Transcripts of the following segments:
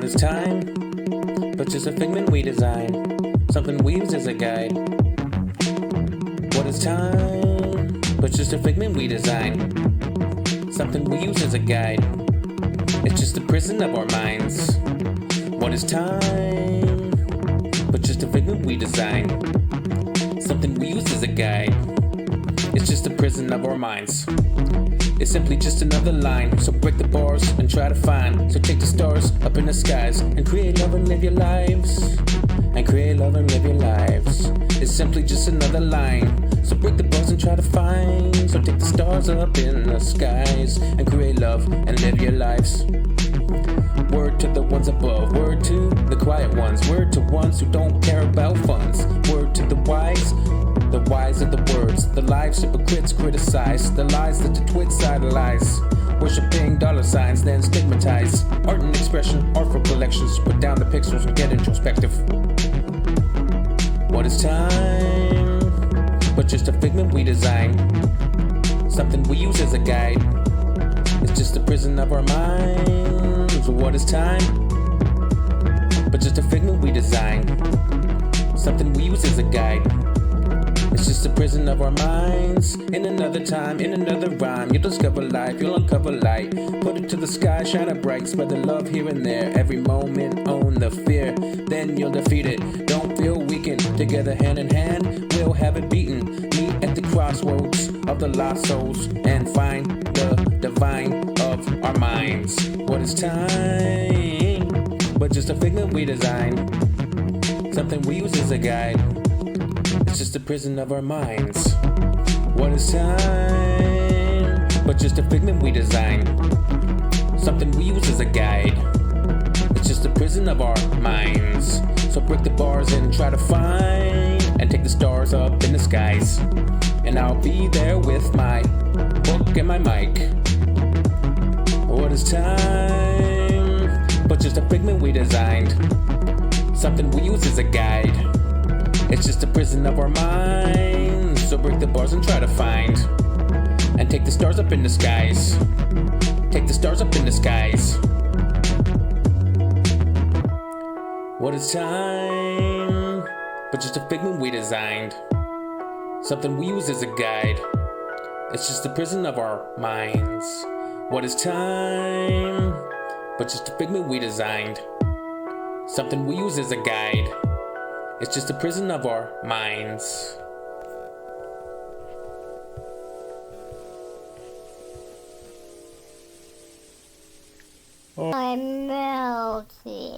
What is time? But just a figment we design. Something we use as a guide. What is time? But just a figment we design. Something we use as a guide. It's just a prison of our minds. What is time? But just a figment we design. Something we use as a guide. It's just a prison of our minds. It's simply just another line. So break the bars and try to find. So take the stars up in the skies and create love and live your lives. And create love and live your lives. It's simply just another line. So break the bars and try to find. So take the stars up in the skies and create love and live your lives. Word to the ones above, word to the quiet ones, word to ones who don't care about funds, word to the wise of the words, the lives hypocrites criticize, the lies that the twits idolize, worshipping dollar signs, then stigmatize, art and expression, art for collections, put down the pixels and get introspective. What is time? But just a figment we design, something we use as a guide. It's just a prison of our minds. What is time? But just a figment we design. Something we use as a guide. It's just a prison of our minds. In another time, in another rhyme, you'll discover life, you'll uncover light. Put it to the sky, shine it bright, spread the love here and there. Every moment, own the fear, then you'll defeat it. Don't feel weakened, together hand in hand, we'll have it beaten. Meet at the crossroads of the lost souls and find the divine of our minds. What is time? But just a figment we design. Something we use as a guide. It's just a prison of our minds. What is time? But just a figment we design. Something we use as a guide. It's just a prison of our minds. So break the bars and try to find. And take the stars up in the skies. And I'll be there with my book and my mic. What is time? But just a figment we designed. Something we use as a guide. It's just a prison of our minds. So break the bars and try to find. And take the stars up in the skies. Take the stars up in the skies. What is time? But just a figment we designed. Something we use as a guide. It's just a prison of our minds. What is time? But just a figment we designed. Something we use as a guide. It's just a prison of our minds. I'm melted.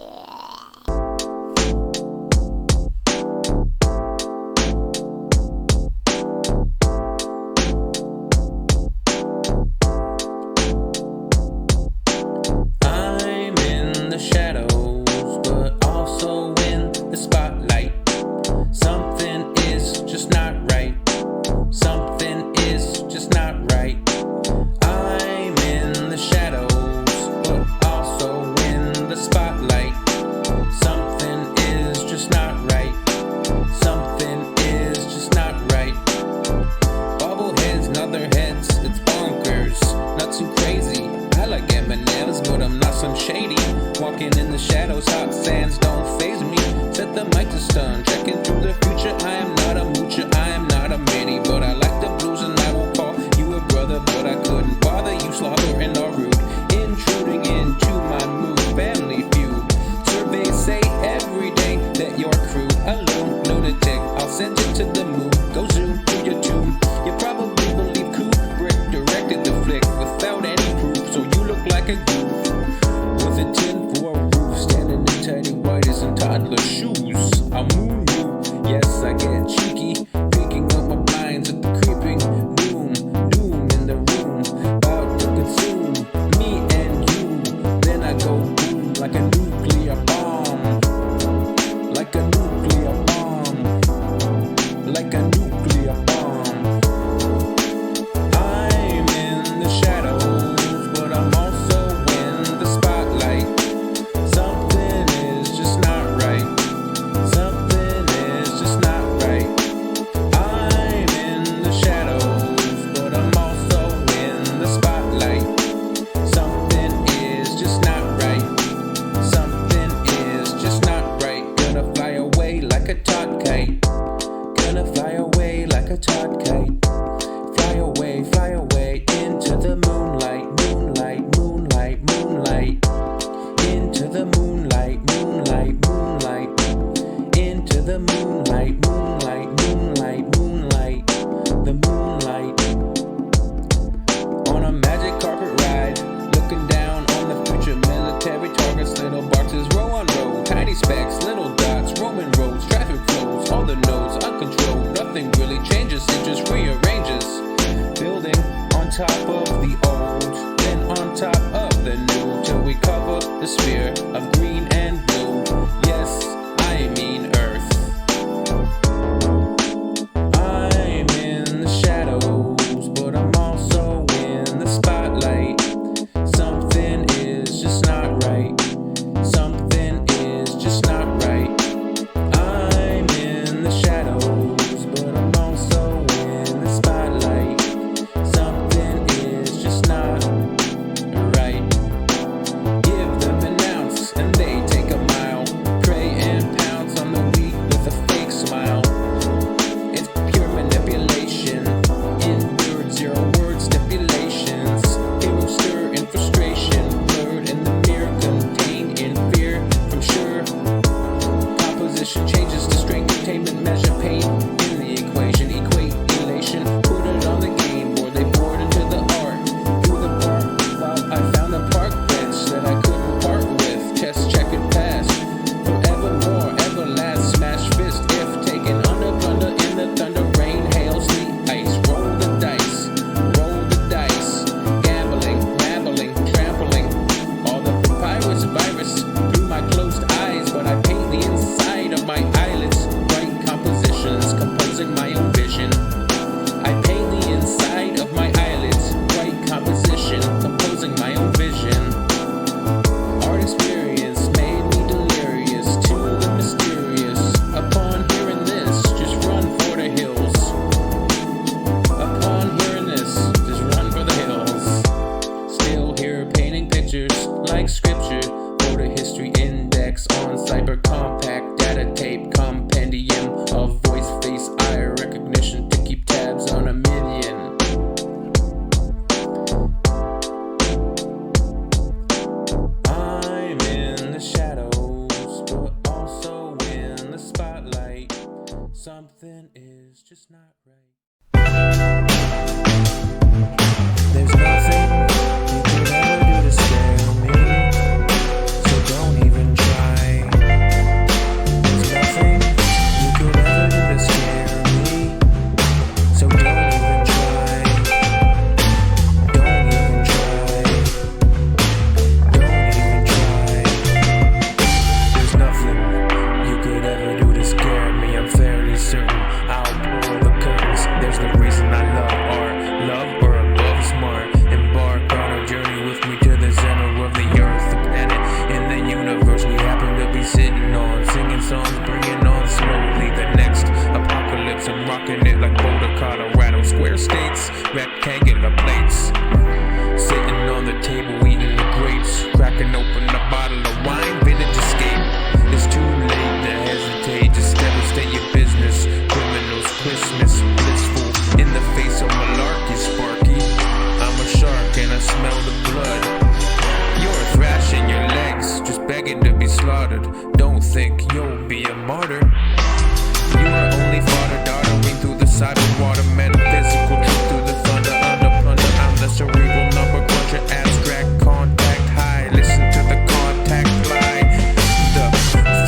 Walking in the shadows, hot sands don't faze me. Set the mic to stun, checking through the future. I am not a moocher, I am not a mini, but I like the blues and I will call you a brother. But I couldn't bother you slobbering or rude, intruding into my mood. Family feud, surveys say every day that your crew a lone lunatic. I'll send you to the moon, go zoom to your tomb. You probably believe Kubrick directed the flick without any proof, so you look like a goof. With a tin for a roof, standing in tiny whities and toddler shoes. I'm moo. Yes, I get cheeky, peeking up my blinds at the creeping doom in the room, about to consume me and you. Then I go boom like a nuclear bomb, like a nuclear bomb, like a nuclear bomb. I'm in the shadows, but I'm also in top of the new till we cover the sphere of green and blue. Yes, I mean Earth. I'm in the shadows, but I'm also in the spotlight. Something is just not right. Something is just not right. I'm in the shadows, but I'm also in the spotlight. Something is just not right. Give them an ounce and they take a mile. Pray and pounce on the weak with a fake smile. It's pure manipulation. In word, zero word stipulations. Hero stir in frustration. Blurred in the mirror, contained in fear. From sure. Composition changes to strength, containment, measure pain. In the equation, equate elation. Put it on the game board, they poured into the art. Through the park, well, I found a park bench that I couldn't part with. Test, check, and pass. Forevermore, everlast, smash fist. If taken under thunder, in the thunder, rain, hail, sleet, ice. Roll the dice, roll the dice. Gambling, rambling, trampling. All the papyrus virus through my closed eyes, but I paint the inside of my eyelids. Bright compositions, composing my own vision. I paint the inside of my eyelids. Bright composition, composing my own vision. Art experience made me delirious to the mysterious. Upon hearing this, just run for the hills. Upon hearing this, just run for the hills. Still here painting pictures like scripture. Photo history index on cyber compact data tape compendium of voice, face, eye recognition to keep tabs on a million. I'm in the shadows, but also in the spotlight. Something is just not right. There's nothing you could ever do to scare me, so don't even try. There's nothing you could ever do to scare me, so don't even try. Don't even try. Don't even try. There's nothing you could ever do to scare me. I'm fairly certain I'll pull the curtains. There's no reason I love art. Love or above smart. Embark on a journey with me to the center of the earth, the planet in the universe we happen to be sitting on. Singing songs, bringing on slowly the next apocalypse. I'm rocking it like Boulder, Colorado. Square states, rectangular plates. Sitting on the table eating the grapes. Cracking open a bottle of wine, vintage escape. It's too late to hesitate, just devastate your business. Criminals, Christmas, blissful. In the face of malarkey, Sparky. I'm a shark and I smell the blood. You're thrashing your legs, just begging to be slaughtered. Don't think you'll be a martyr. You are only fodder, darting through the cyber water. Metaphysical truth through the thunder, under plunder. I'm the cerebral number cruncher, abstract contact high. Listen to the contact fly. The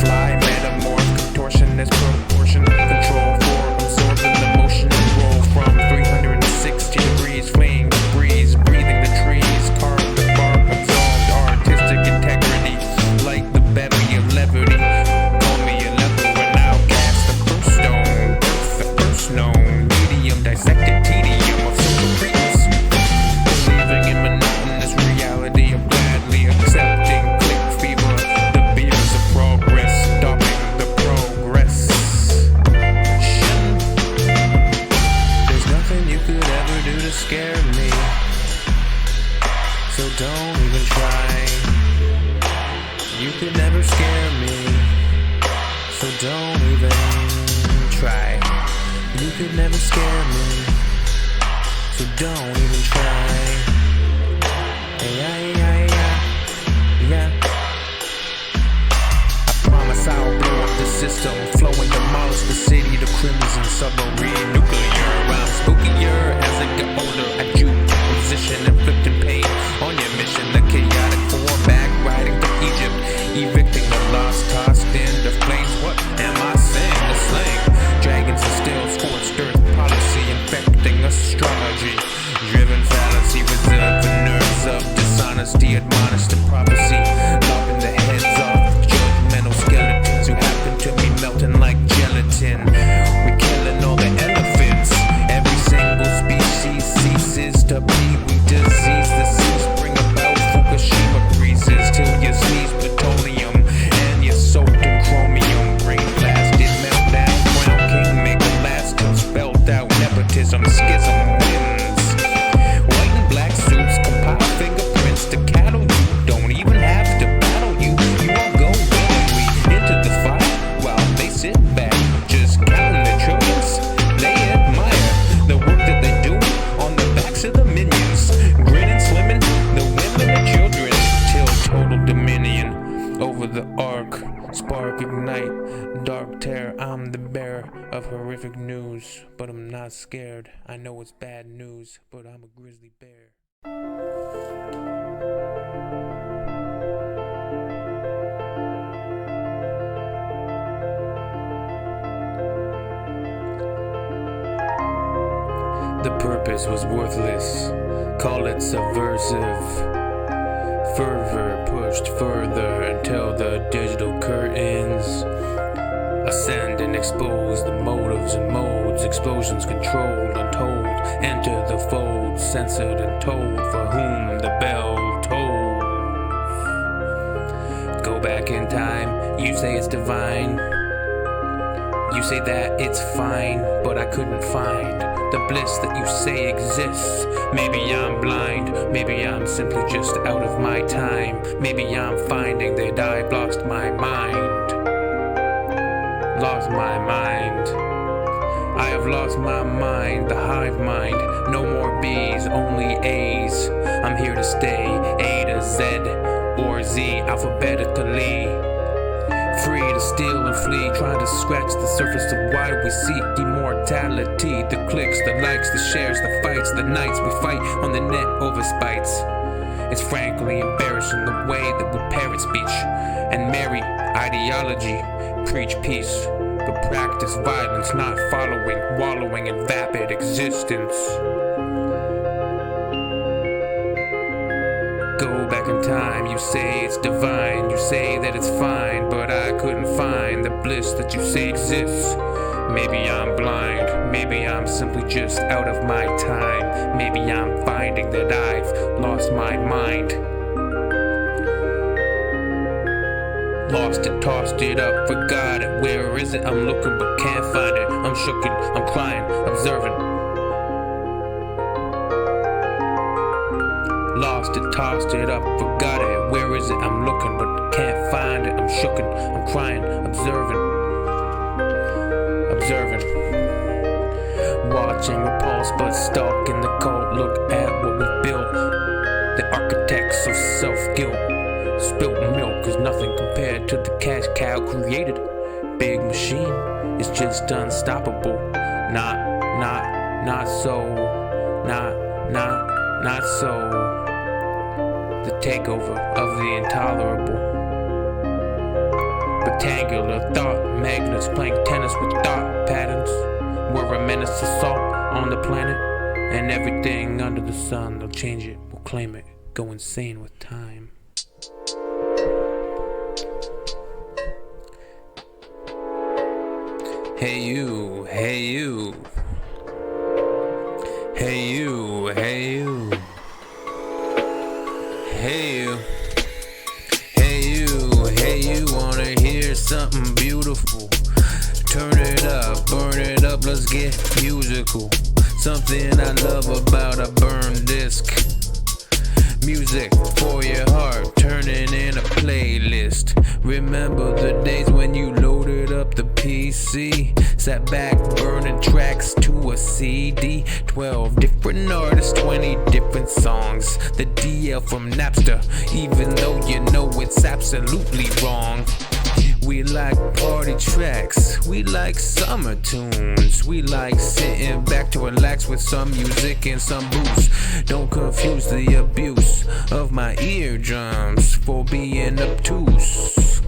fly metamorph, contortionist proportion. Control for absorbing the motion and roll from 360 degrees. Fleeing the breeze, breathing the trees. Carve the bark, absolved artistic integrity. Like the bevy of levity. Call me a leper and I'll cast the first stone. The first known medium, dissected tedium of social credence. Believing in monotonous reality of gladly accepting click fever. The beers of progress, stopping the progress. There's nothing you could ever do to scare me, so don't even try. You could never scare me, so don't even try. You could never scare me, so don't even try. Yeah. I promise I'll blow up the system, flowing, demolish the city, the crimson submarine, nuclear. I'm spookier as I get older. I juke, inflicting pain on your mission. The chaotic four back riding to Egypt, evicting the lost, tossed into flames. What am I saying? The slang. Dragons are still scorched earth policy, infecting astrology. Driven fallacy with honesty, admonish the prophecy, lopping the heads off judgmental skeletons who happen to be melting like gelatin. We're killing all the elephants. Every single species ceases to be. We disease the seas, bring about Fukushima breezes till you sneeze plutonium and you're soaked in chromium. Brain blasted, meltdown, crown king, make a last till spelled out nepotism, schism wins. White and black suits compile fingerprints to cattle you. Don't even have to battle you. You won't go willingly into the fight while they sit back, just counting the trillions. They admire the work that they do on the backs of the minions, grinning, slimming the women and children till total dominion over the ark. Spark ignite, dark terror. I'm the bearer of horrific news, but I'm not scared. I know it's bad news, but I'm a grizzly bear. The purpose was worthless, call it subversive. Fervor pushed further until the digital curtains ascend and expose the motives and modes. Explosions controlled, untold, enter the fold, censored and told for whom the bell tolls. Go back in time, you say it's divine. You say that it's fine, but I couldn't find the bliss that you say exists. Maybe I'm blind, maybe I'm simply just out of my time. Maybe I'm finding that I've lost my mind. Lost my mind. I have lost my mind, the hive mind. No more B's, only A's. I'm here to stay, A to Z or Z, alphabetically. Free to steal and flee, trying to scratch the surface of why we seek immortality. The clicks, the likes, the shares, the fights, the nights we fight on the net over spites. It's frankly embarrassing the way that we parrot speech and marry ideology, preach peace, but practice violence, not following, wallowing in vapid existence. Go back in time, you say it's divine, you say that it's fine, but I couldn't find the bliss that you say exists. Maybe I'm blind, maybe I'm simply just out of my time. Maybe I'm finding that I've lost my mind. Lost it, tossed it up, forgot it. Where is it? I'm looking but can't find it. I'm shooken, I'm crying, observant. Lost it, tossed it up, forgot it. Where is it? I'm looking but can't find it. I'm shooken, I'm crying, observant. Watching repulse but stuck in the cult. Look at what we built. The architects of self-guilt. Spilt milk is nothing compared to the cash cow created. Big machine is just unstoppable. Not so. The takeover of the intolerable. Rectangular thought magnets playing tennis with thought patterns. We're a menace assault on the planet, and everything under the sun. They'll change it, we'll claim it, go insane with time. Hey you, hey you. Hey you, hey you. Hey you. Hey you, wanna hear something beautiful? Turn it up, burn it up, let's get musical. Something I love about a burned disc. Music for your heart, turning in a playlist. Remember the days when you loaded up the PC, sat back burning tracks to a CD. 12 different artists, 20 different songs. The DL from Napster, even though you know it's absolutely wrong. We like party tracks, we like summer tunes. We like sitting back to relax with some music and some booze. Don't confuse the abuse of my eardrums for being obtuse.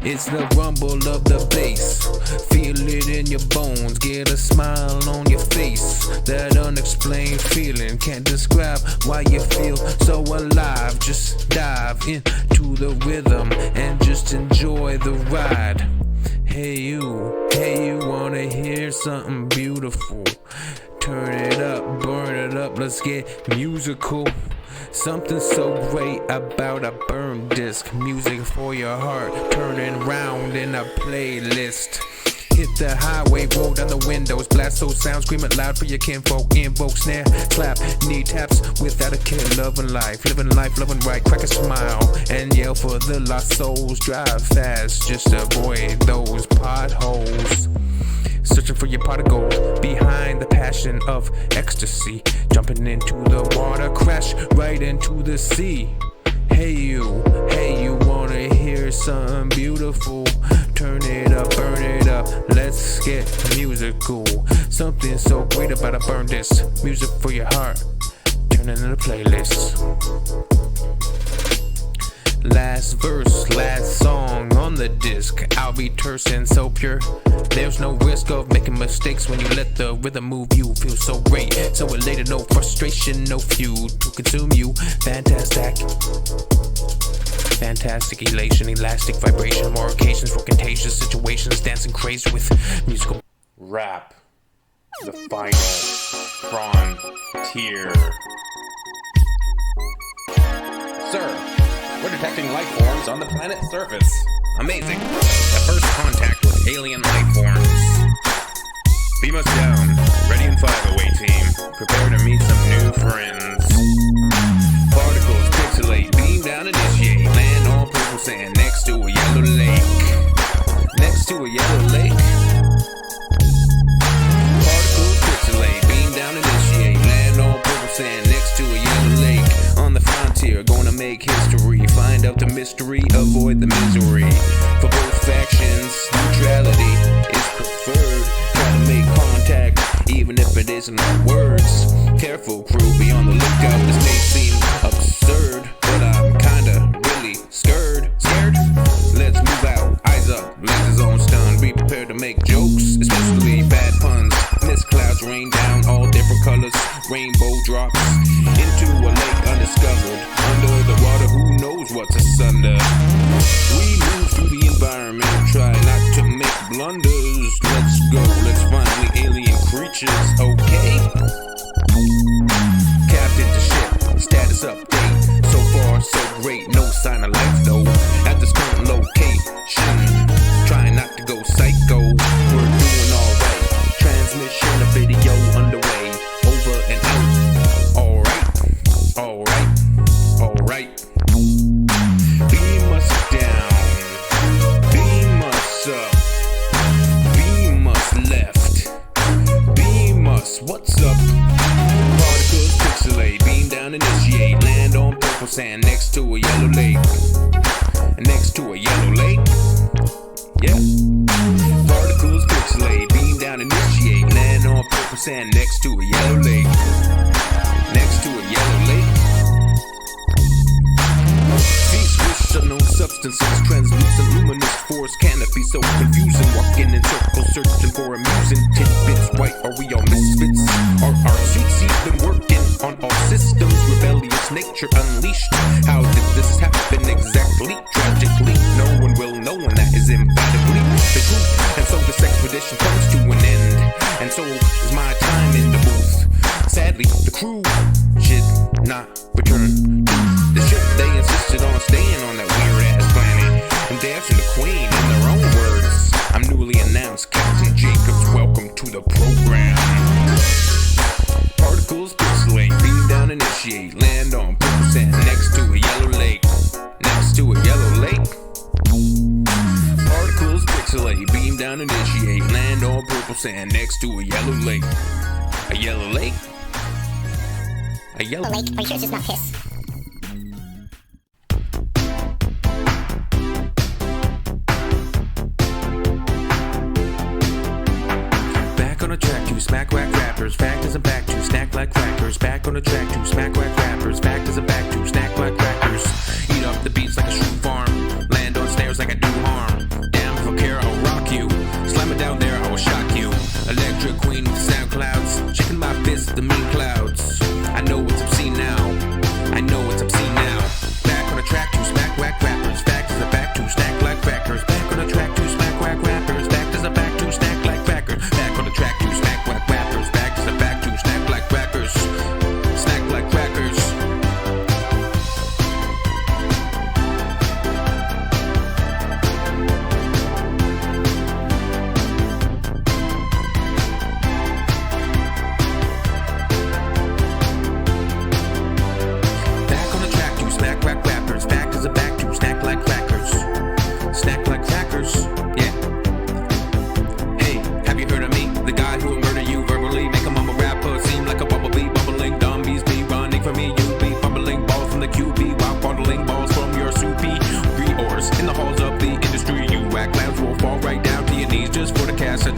It's the rumble of the bass, feel it in your bones, get a smile on your face. That unexplained feeling can't describe why you feel so alive. just dive into the rhythm and just enjoy the ride. Hey you wanna hear something beautiful? Turn it up, burn it up, let's get musical. Something so great about a burn disc. Music for your heart, turning round in a playlist. Hit the highway, roll down the windows, blast those sounds, scream it loud for your kinfolk, invoke, snare, clap, knee taps, without a care, loving life, loving right, crack a smile, and yell for the lost souls, drive fast, just avoid those potholes. Searching for your pot of gold, behind the passion of ecstasy, jumping into the water, crash right into the sea. Hey you wanna hear something beautiful? Turn it up, burn it up, let's get musical. Something so great about a burn disc, music for your heart, turn it into a playlist. Last verse, last song on the disc, I'll be terse and so pure. There's no risk of making mistakes when you let the rhythm move you. Feel so great, so elated, no frustration, no feud to consume you. Fantastic elation, elastic vibration, more occasions for contagious situations, dancing crazy with musical Rap, the final frontier. Sir, we're detecting life forms on the planet's surface. Amazing. The first contact with alien life forms. Beam us down. Ready in 5 away team. Prepare to meet some new friends. Particles pixelate, beam down, initiate. Land on purple sand next to a yellow lake. Next to a yellow lake. Particles pixelate, beam down, initiate. Land on purple sand next to a yellow lake. On the frontier, gonna make history. Find out the mystery, avoid the misery. For both factions, neutrality is preferred. Try to make contact, even if it isn't words. Careful crew, be on the lookout. This may seem absurd, but I'm kinda really scared. Let's move out, eyes up, lenses on stun. Be prepared to make jokes, especially bad puns. Mist clouds rain down, all different colors. Rainbow drops into a lake undiscovered. Under the water, who knows what's asunder. We move through the environment, try not to make blunders. Let's go, let's find the alien creatures, okay? Captain to ship, status update. So far, so great, no sign of life though. At this current location, trying not to go psycho. We're doing alright. Transmission of video underway. Over and out. Alright. Beam us down. Beam us up. Beam us left. Beam us, what's up? Particles pixelate, beam down, initiate. Land on purple sand next to a yellow lake. Next to a yellow lake? Yeah. Particles pixelate, beam down, initiate. Land on purple sand next to a yellow lake. Next to a yellow lake. See swish unknown substances, translucent luminous force canopy so confusing. Walking in circles, searching for amusing tidbits. White, are we all misfits? Are our suits even working on all systems? Rebellious nature unleashed. How did this happen exactly? Tragically, no one will know, and that is emphatically the truth. And so this expedition comes to an end, and so is my time in the booth. Sadly, the crew should not return to the ship. They insisted on staying on that weird-ass planet and dancing the queen in their own words. I'm newly announced Captain Jacobs. Welcome to the program. Particles pixelate, beam down, initiate. Land on purple sand next to a yellow lake. Next to a yellow lake. Particles pixelate, beam down, initiate. Land on purple sand next to a yellow lake. A yellow lake? A yellow lake? Are you sure it's just not piss? Back on the track to smack whack rappers. Fact is a back to snack like crackers. Back on the track to smack whack rappers. Fact is a back to snack like crackers. Eat up the beats like a shrew farm. Land on snares like I do harm. Damn, if I care, I'll rock you. Slam it down there, I will shock you. Electric queen with sound clouds. Shaking my fist, the mean clouds. I know it's obscene now.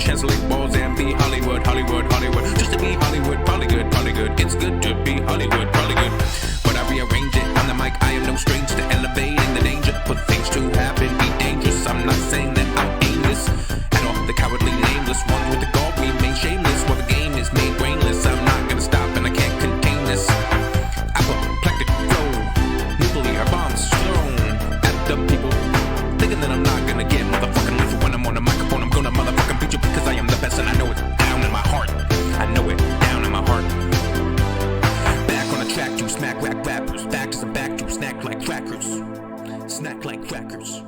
chance to lick balls and be Hollywood, Hollywood, Hollywood. Just to be Hollywood, probably good, probably good. It's good to be Hollywood, probably good. But I rearrange it on the mic. I am no stranger to elevating the danger. Put things to happen, be dangerous. I'm not saying that I'm aimless at all. The cowardly, nameless ones with the gall remain shameless. While the game is made brainless, I'm not gonna stop and I can't contain this. Apoplectic flow, nuclear bombs thrown at the people, thinking that I'm not gonna get motherfucking lethal when I'm on the microphone. I'm gonna motherfucking beat you because I am the best and I know it down in my heart. I know it down in my heart. Back on the track to smack rap rappers. Back to some back to snack like crackers. Snack like crackers.